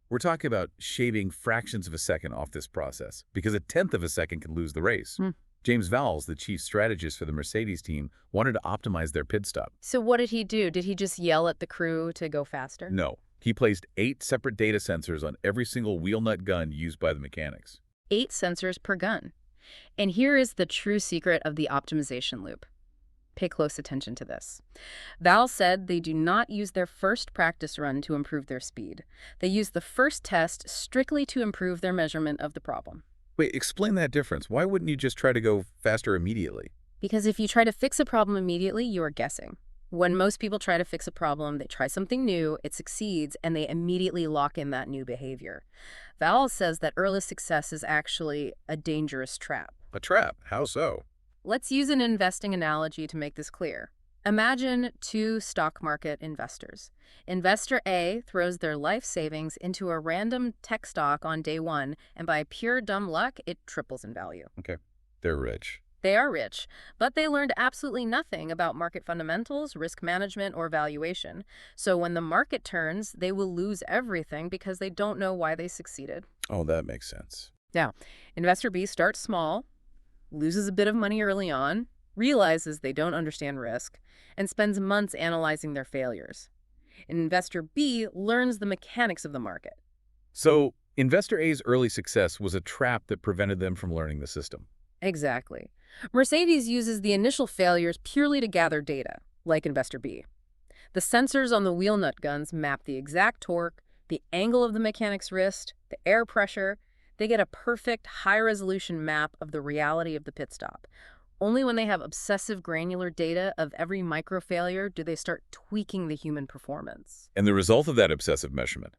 We're talking about shaving fractions of a second off this process because a tenth of a second can lose the race. James Vowles, the chief strategist for the Mercedes team, wanted to optimize their pit stop. So what did he do? Did he just yell at the crew to go faster? No. He placed 8 separate data sensors on every single wheel nut gun used by the mechanics. 8 sensors per gun. And here is the true secret of the optimization loop. Pay close attention to this. Val said they do not use their first practice run to improve their speed. They use the first test strictly to improve their measurement of the problem. Wait, explain that difference. Why wouldn't you just try to go faster immediately? Because if you try to fix a problem immediately, you are guessing. When most people try to fix a problem, they try something new, it succeeds, and they immediately lock in that new behavior. Val says that early success is actually a dangerous trap. A trap? How so? Let's use an investing analogy to make this clear. Imagine 2 stock market investors. Investor A throws their life savings into a random tech stock on day 1, and by pure dumb luck, it triples in value. Okay, they're rich. They are rich, but they learned absolutely nothing about market fundamentals, risk management, or valuation. So when the market turns, they will lose everything because they don't know why they succeeded. Oh, that makes sense. Now, Investor B starts small, loses a bit of money early on, realizes they don't understand risk, and spends months analyzing their failures. Investor B learns the mechanics of the market. So, Investor A's early success was a trap that prevented them from learning the system. Exactly. Mercedes uses the initial failures purely to gather data, like Investor B. The sensors on the wheel nut guns map the exact torque, The angle of the mechanic's wrist, the air pressure, they get a perfect high-resolution map of the reality of the pit stop. Only when they have obsessive granular data of every micro-failure do they start tweaking the human performance. And the result of that obsessive measurement?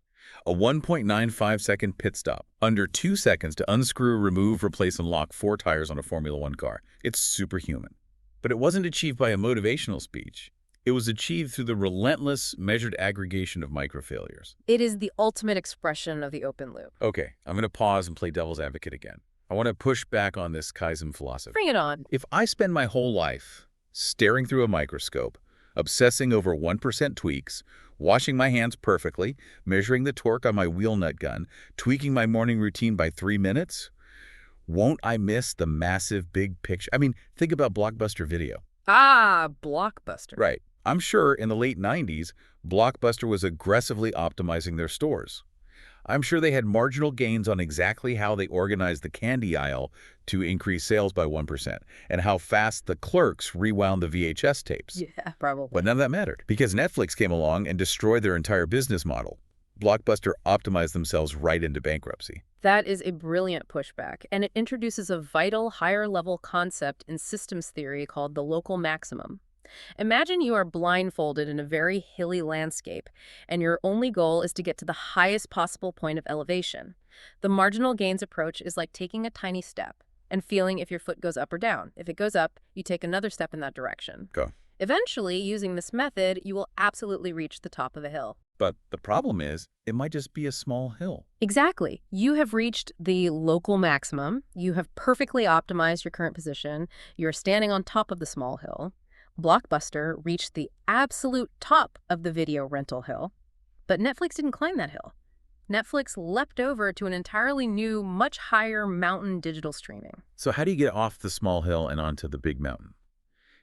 A 1.95-second pit stop, under 2 seconds to unscrew, remove, replace, and lock 4 tires on a Formula One car. It's superhuman. But it wasn't achieved by a motivational speech. It was achieved through the relentless, measured aggregation of microfailures. It is the ultimate expression of the open loop. Okay, I'm going to pause and play devil's advocate again. I want to push back on this Kaizen philosophy. Bring it on. If I spend my whole life staring through a microscope, obsessing over 1% tweaks, washing my hands perfectly, measuring the torque on my wheel nut gun, tweaking my morning routine by 3 minutes, won't I miss the massive big picture? I mean, think about Blockbuster Video. Ah, Blockbuster. Right. I'm sure in the late 90s, Blockbuster was aggressively optimizing their stores. I'm sure they had marginal gains on exactly how they organized the candy aisle to increase sales by 1% and how fast the clerks rewound the VHS tapes. Yeah, probably. But none of that mattered because Netflix came along and destroyed their entire business model. Blockbuster optimized themselves right into bankruptcy. That is a brilliant pushback, and it introduces a vital higher-level concept in systems theory called the local maximum. Imagine you are blindfolded in a very hilly landscape, and your only goal is to get to the highest possible point of elevation. The marginal gains approach is like taking a tiny step and feeling if your foot goes up or down. If it goes up, you take another step in that direction. Go. Eventually, using this method, you will absolutely reach the top of a hill. But the problem is, it might just be a small hill. Exactly. You have reached the local maximum. You have perfectly optimized your current position. You're standing on top of the small hill. Blockbuster reached the absolute top of the video rental hill, but Netflix didn't climb that hill. Netflix leapt over to an entirely new, much higher mountain digital streaming. So how do you get off the small hill and onto the big mountain?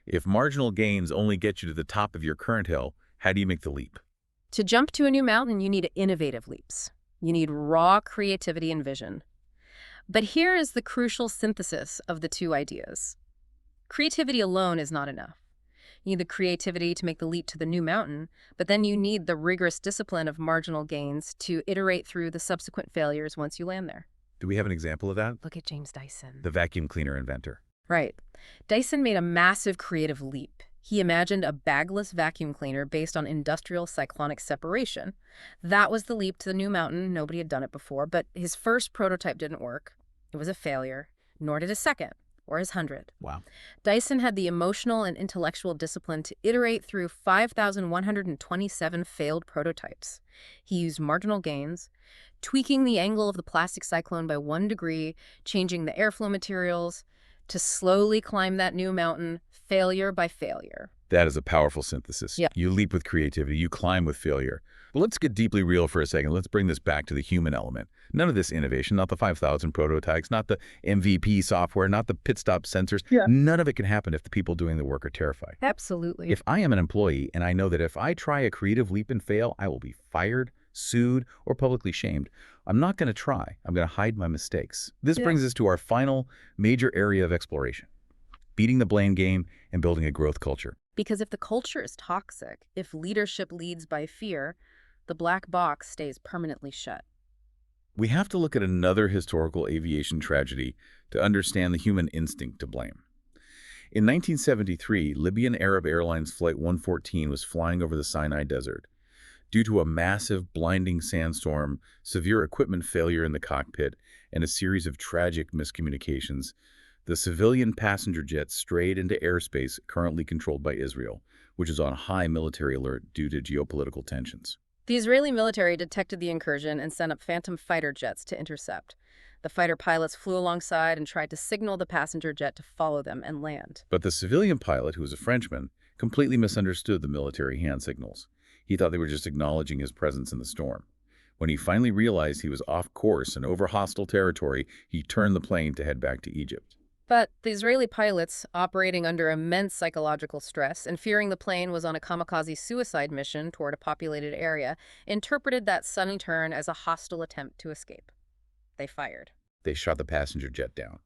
If marginal gains only get you to the top of your current hill, how do you make the leap? To jump to a new mountain, you need innovative leaps. You need raw creativity and vision. But here is the crucial synthesis of the two ideas. Creativity alone is not enough. You need the creativity to make the leap to the new mountain, but then you need the rigorous discipline of marginal gains to iterate through the subsequent failures once you land there. Do we have an example of that? Look at James Dyson. The vacuum cleaner inventor. Right. Dyson made a massive creative leap. He imagined a bagless vacuum cleaner based on industrial cyclonic separation. That was the leap to the new mountain. Nobody had done it before, but his first prototype didn't work. It was a failure, nor did his second. Or his 100. Wow. Dyson had the emotional and intellectual discipline to iterate through 5,127 failed prototypes. He used marginal gains, tweaking the angle of the plastic cyclone by 1 degree, changing the airflow materials, to slowly climb that new mountain, failure by failure. That is a powerful synthesis. Yeah. You leap with creativity, you climb with failure. But let's get deeply real for a second. Let's bring this back to the human element. None of this innovation, not the 5,000 prototypes, not the MVP software, not the pit stop sensors. Yeah. None of it can happen if the people doing the work are terrified. Absolutely. If I am an employee and I know that if I try a creative leap and fail, I will be fired, sued, or publicly shamed, I'm not going to try. I'm going to hide my mistakes. This brings us to our final major area of exploration: beating the blame game and building a growth culture. Because if the culture is toxic, if leadership leads by fear, the black box stays permanently shut. We have to look at another historical aviation tragedy to understand the human instinct to blame. In 1973, Libyan Arab Airlines Flight 114 was flying over the Sinai Desert. Due to a massive, blinding sandstorm, severe equipment failure in the cockpit, and a series of tragic miscommunications, the civilian passenger jet strayed into airspace currently controlled by Israel, which is on high military alert due to geopolitical tensions. The Israeli military detected the incursion and sent up Phantom fighter jets to intercept. The fighter pilots flew alongside and tried to signal the passenger jet to follow them and land. But the civilian pilot, who was a Frenchman, completely misunderstood the military hand signals. He thought they were just acknowledging his presence in the storm. When he finally realized he was off course and over hostile territory, he turned the plane to head back to Egypt. But the Israeli pilots, operating under immense psychological stress and fearing the plane was on a kamikaze suicide mission toward a populated area, interpreted that sudden turn as a hostile attempt to escape. They fired. They shot the passenger jet down.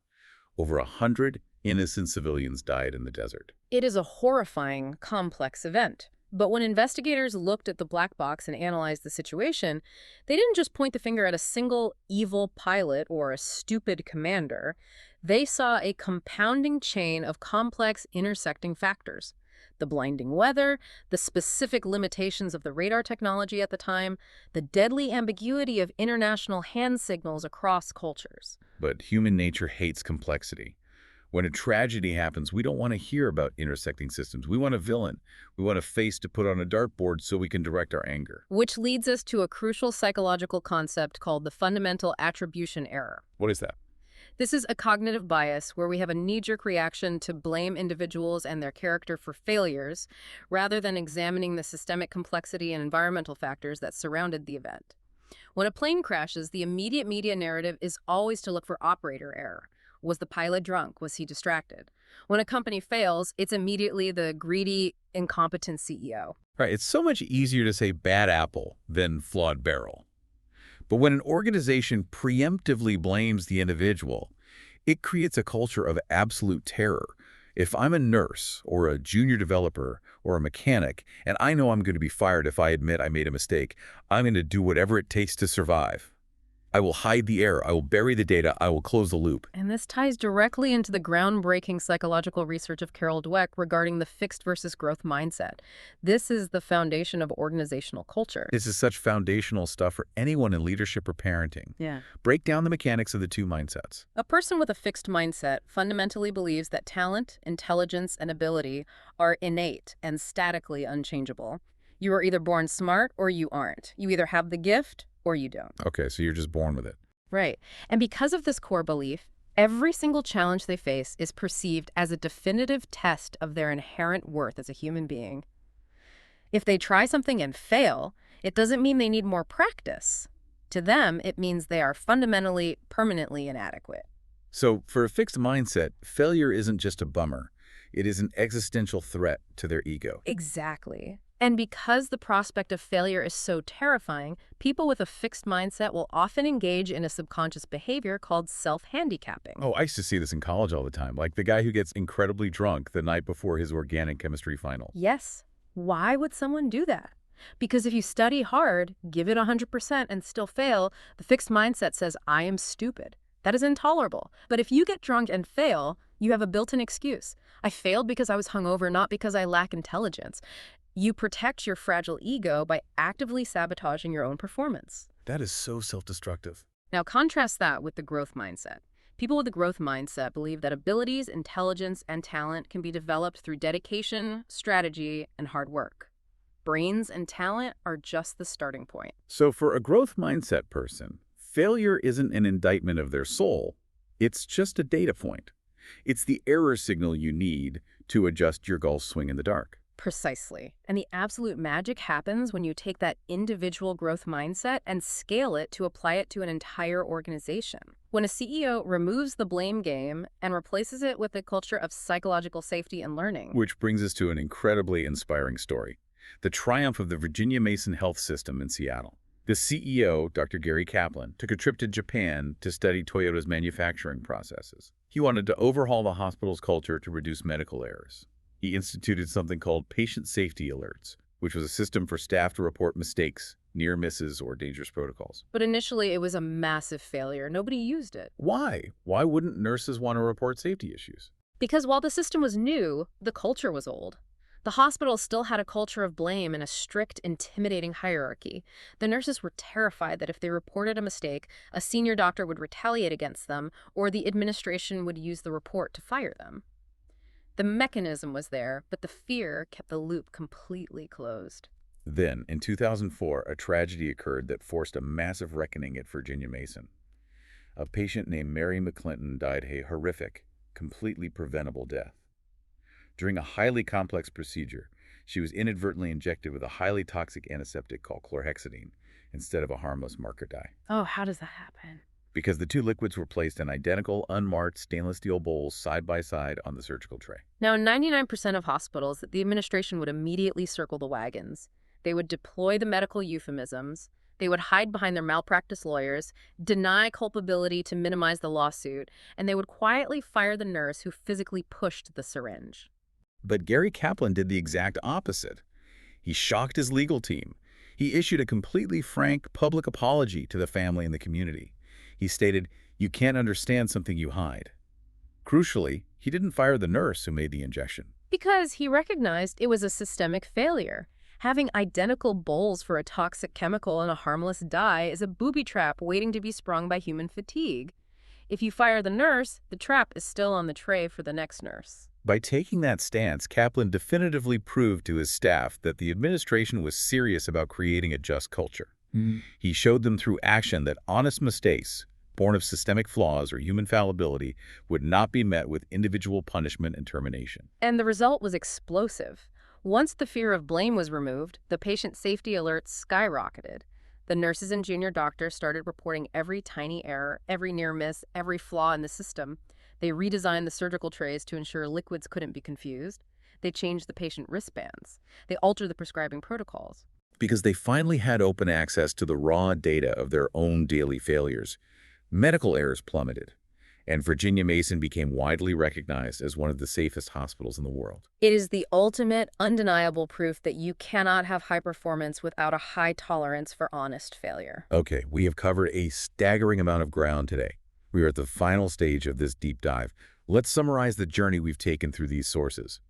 Over 100 innocent civilians died in the desert. It is a horrifying, complex event. But when investigators looked at the black box and analyzed the situation, they didn't just point the finger at a single evil pilot or a stupid commander. They saw a compounding chain of complex intersecting factors. The blinding weather, the specific limitations of the radar technology at the time, the deadly ambiguity of international hand signals across cultures. But human nature hates complexity. When a tragedy happens, we don't want to hear about intersecting systems. We want a villain. We want a face to put on a dartboard so we can direct our anger. Which leads us to a crucial psychological concept called the fundamental attribution error. What is that? This is a cognitive bias where we have a knee-jerk reaction to blame individuals and their character for failures, rather than examining the systemic complexity and environmental factors that surrounded the event. When a plane crashes, the immediate media narrative is always to look for operator error. Was the pilot drunk? Was he distracted? When a company fails, it's immediately the greedy, incompetent CEO. Right, it's so much easier to say bad apple than flawed barrel. But when an organization preemptively blames the individual, it creates a culture of absolute terror. If I'm a nurse or a junior developer or a mechanic, and I know I'm going to be fired if I admit I made a mistake, I'm going to do whatever it takes to survive. I will hide the error, I will bury the data, I will close the loop. And this ties directly into the groundbreaking psychological research of Carol Dweck regarding the fixed versus growth mindset. This is the foundation of organizational culture. This is such foundational stuff for anyone in leadership or parenting. Yeah. Break down the mechanics of the two mindsets. A person with a fixed mindset fundamentally believes that talent, intelligence, and ability are innate and statically unchangeable. You are either born smart or you aren't. You either have the gift or you don't. Okay, so you're just born with it. Right. And because of this core belief, every single challenge they face is perceived as a definitive test of their inherent worth as a human being. If they try something and fail, it doesn't mean they need more practice. To them, it means they are fundamentally, permanently inadequate. So for a fixed mindset, failure isn't just a bummer. It is an existential threat to their ego. Exactly. And because the prospect of failure is so terrifying, people with a fixed mindset will often engage in a subconscious behavior called self-handicapping. Oh, I used to see this in college all the time, like the guy who gets incredibly drunk the night before his organic chemistry final. Yes. Why would someone do that? Because if you study hard, give it 100% and still fail, the fixed mindset says, I am stupid. That is intolerable. But if you get drunk and fail, you have a built-in excuse. I failed because I was hungover, not because I lack intelligence. You protect your fragile ego by actively sabotaging your own performance. That is so self-destructive. Now contrast that with the growth mindset. People with a growth mindset believe that abilities, intelligence, and talent can be developed through dedication, strategy, and hard work. Brains and talent are just the starting point. So for a growth mindset person, failure isn't an indictment of their soul. It's just a data point. It's the error signal you need to adjust your golf swing in the dark. Precisely. And the absolute magic happens when you take that individual growth mindset and scale it to apply it to an entire organization. When a CEO removes the blame game and replaces it with a culture of psychological safety and learning. Which brings us to an incredibly inspiring story. The triumph of the Virginia Mason Health System in Seattle. The CEO, Dr. Gary Kaplan, took a trip to Japan to study Toyota's manufacturing processes. He wanted to overhaul the hospital's culture to reduce medical errors. He instituted something called patient safety alerts, which was a system for staff to report mistakes, near misses, or dangerous protocols. But initially, it was a massive failure. Nobody used it. Why? Why wouldn't nurses want to report safety issues? Because while the system was new, the culture was old. The hospital still had a culture of blame and a strict, intimidating hierarchy. The nurses were terrified that if they reported a mistake, a senior doctor would retaliate against them, or the administration would use the report to fire them. The mechanism was there, but the fear kept the loop completely closed. Then, in 2004, a tragedy occurred that forced a massive reckoning at Virginia Mason. A patient named Mary McClinton died a horrific, completely preventable death. During a highly complex procedure, she was inadvertently injected with a highly toxic antiseptic called chlorhexidine instead of a harmless marker dye. Oh, how does that happen? Because the two liquids were placed in identical, unmarked stainless steel bowls side by side on the surgical tray. Now, in 99% of hospitals, the administration would immediately circle the wagons. They would deploy the medical euphemisms. They would hide behind their malpractice lawyers, deny culpability to minimize the lawsuit, and they would quietly fire the nurse who physically pushed the syringe. But Gary Kaplan did the exact opposite. He shocked his legal team. He issued a completely frank public apology to the family and the community. He stated, "You can't understand something you hide." Crucially, he didn't fire the nurse who made the injection. Because he recognized it was a systemic failure. Having identical bowls for a toxic chemical and a harmless dye is a booby trap waiting to be sprung by human fatigue. If you fire the nurse, the trap is still on the tray for the next nurse. By taking that stance, Kaplan definitively proved to his staff that the administration was serious about creating a just culture. He showed them through action that honest mistakes, born of systemic flaws or human fallibility, would not be met with individual punishment and termination. And the result was explosive. Once the fear of blame was removed, the patient safety alerts skyrocketed. The nurses and junior doctors started reporting every tiny error, every near miss, every flaw in the system. They redesigned the surgical trays to ensure liquids couldn't be confused. They changed the patient wristbands. They altered the prescribing protocols. Because they finally had open access to the raw data of their own daily failures, medical errors plummeted, and Virginia Mason became widely recognized as one of the safest hospitals in the world. It is the ultimate, undeniable proof that you cannot have high performance without a high tolerance for honest failure. Okay, we have covered a staggering amount of ground today. We are at the final stage of this deep dive. Let's summarize the journey we've taken through these sources.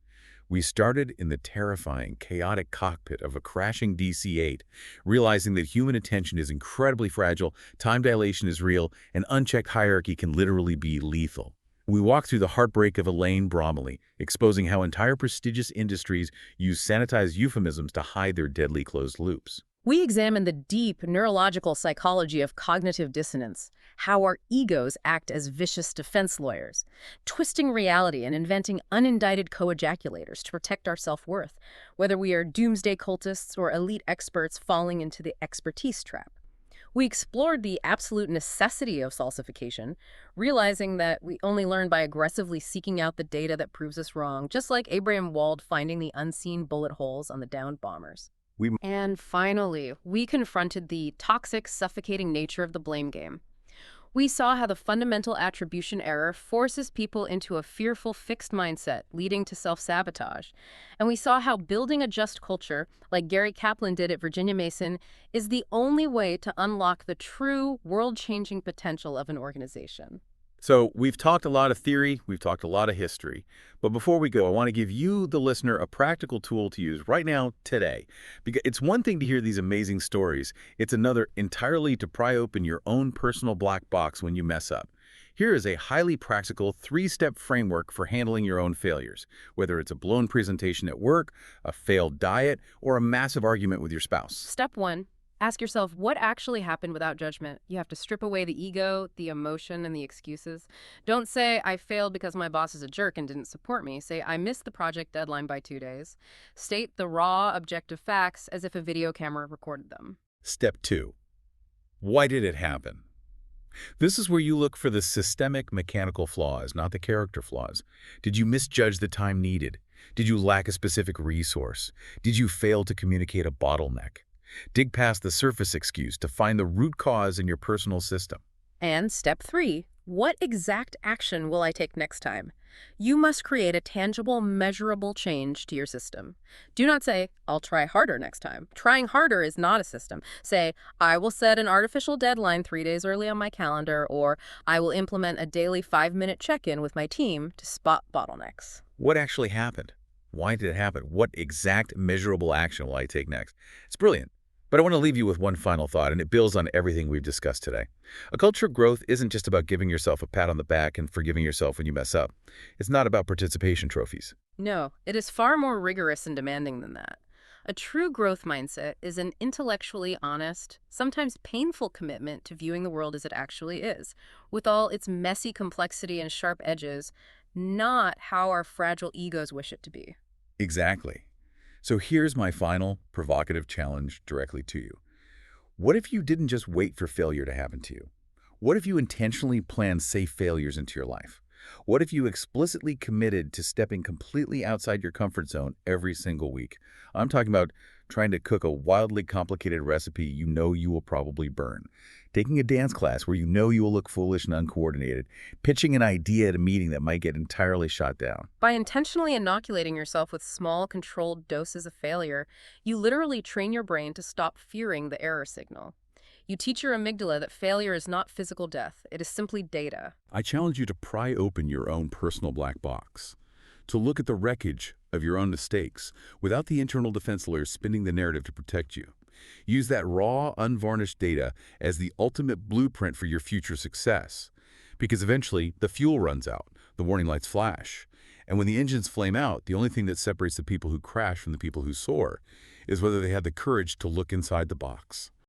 We started in the terrifying, chaotic cockpit of a crashing DC-8, realizing that human attention is incredibly fragile, time dilation is real, and unchecked hierarchy can literally be lethal. We walked through the heartbreak of Elaine Bromley, exposing how entire prestigious industries use sanitized euphemisms to hide their deadly closed loops. We examine the deep neurological psychology of cognitive dissonance, how our egos act as vicious defense lawyers, twisting reality and inventing unindicted co-ejaculators to protect our self-worth, whether we are doomsday cultists or elite experts falling into the expertise trap. We explored the absolute necessity of salsification, realizing that we only learn by aggressively seeking out the data that proves us wrong, just like Abraham Wald finding the unseen bullet holes on the downed bombers. And finally, we confronted the toxic, suffocating nature of the blame game. We saw how the fundamental attribution error forces people into a fearful, fixed mindset, leading to self-sabotage. And we saw how building a just culture, like Gary Kaplan did at Virginia Mason, is the only way to unlock the true, world-changing potential of an organization. So we've talked a lot of theory, we've talked a lot of history, but before we go, I want to give you, the listener, a practical tool to use right now, today. Because it's one thing to hear these amazing stories, it's another entirely to pry open your own personal black box when you mess up. Here is a highly practical 3-step framework for handling your own failures, whether it's a blown presentation at work, a failed diet, or a massive argument with your spouse. Step 1. Ask yourself what actually happened without judgment. You have to strip away the ego, the emotion, and the excuses. Don't say, I failed because my boss is a jerk and didn't support me. Say, I missed the project deadline by 2 days. State the raw, objective facts as if a video camera recorded them. Step 2. Why did it happen? This is where you look for the systemic mechanical flaws, not the character flaws. Did you misjudge the time needed? Did you lack a specific resource? Did you fail to communicate a bottleneck? Dig past the surface excuse to find the root cause in your personal system. And step 3, what exact action will I take next time? You must create a tangible, measurable change to your system. Do not say, I'll try harder next time. Trying harder is not a system. Say, I will set an artificial deadline 3 days early on my calendar, or I will implement a daily 5-minute check-in with my team to spot bottlenecks. What actually happened? Why did it happen? What exact measurable action will I take next? It's brilliant. But I want to leave you with one final thought, and it builds on everything we've discussed today. A culture of growth isn't just about giving yourself a pat on the back and forgiving yourself when you mess up. It's not about participation trophies. No, it is far more rigorous and demanding than that. A true growth mindset is an intellectually honest, sometimes painful commitment to viewing the world as it actually is, with all its messy complexity and sharp edges, not how our fragile egos wish it to be. Exactly. So here's my final provocative challenge directly to you. What if you didn't just wait for failure to happen to you? What if you intentionally planned safe failures into your life? What if you explicitly committed to stepping completely outside your comfort zone every single week? I'm talking about trying to cook a wildly complicated recipe you know you will probably burn, taking a dance class where you know you will look foolish and uncoordinated, pitching an idea at a meeting that might get entirely shot down. By intentionally inoculating yourself with small, controlled doses of failure, you literally train your brain to stop fearing the error signal. You teach your amygdala that failure is not physical death, it is simply data. I challenge you to pry open your own personal black box, to look at the wreckage of your own mistakes without the internal defense lawyers spinning the narrative to protect you. Use that raw, unvarnished data as the ultimate blueprint for your future success. Because eventually, the fuel runs out, the warning lights flash. And when the engines flame out, the only thing that separates the people who crash from the people who soar is whether they had the courage to look inside the box.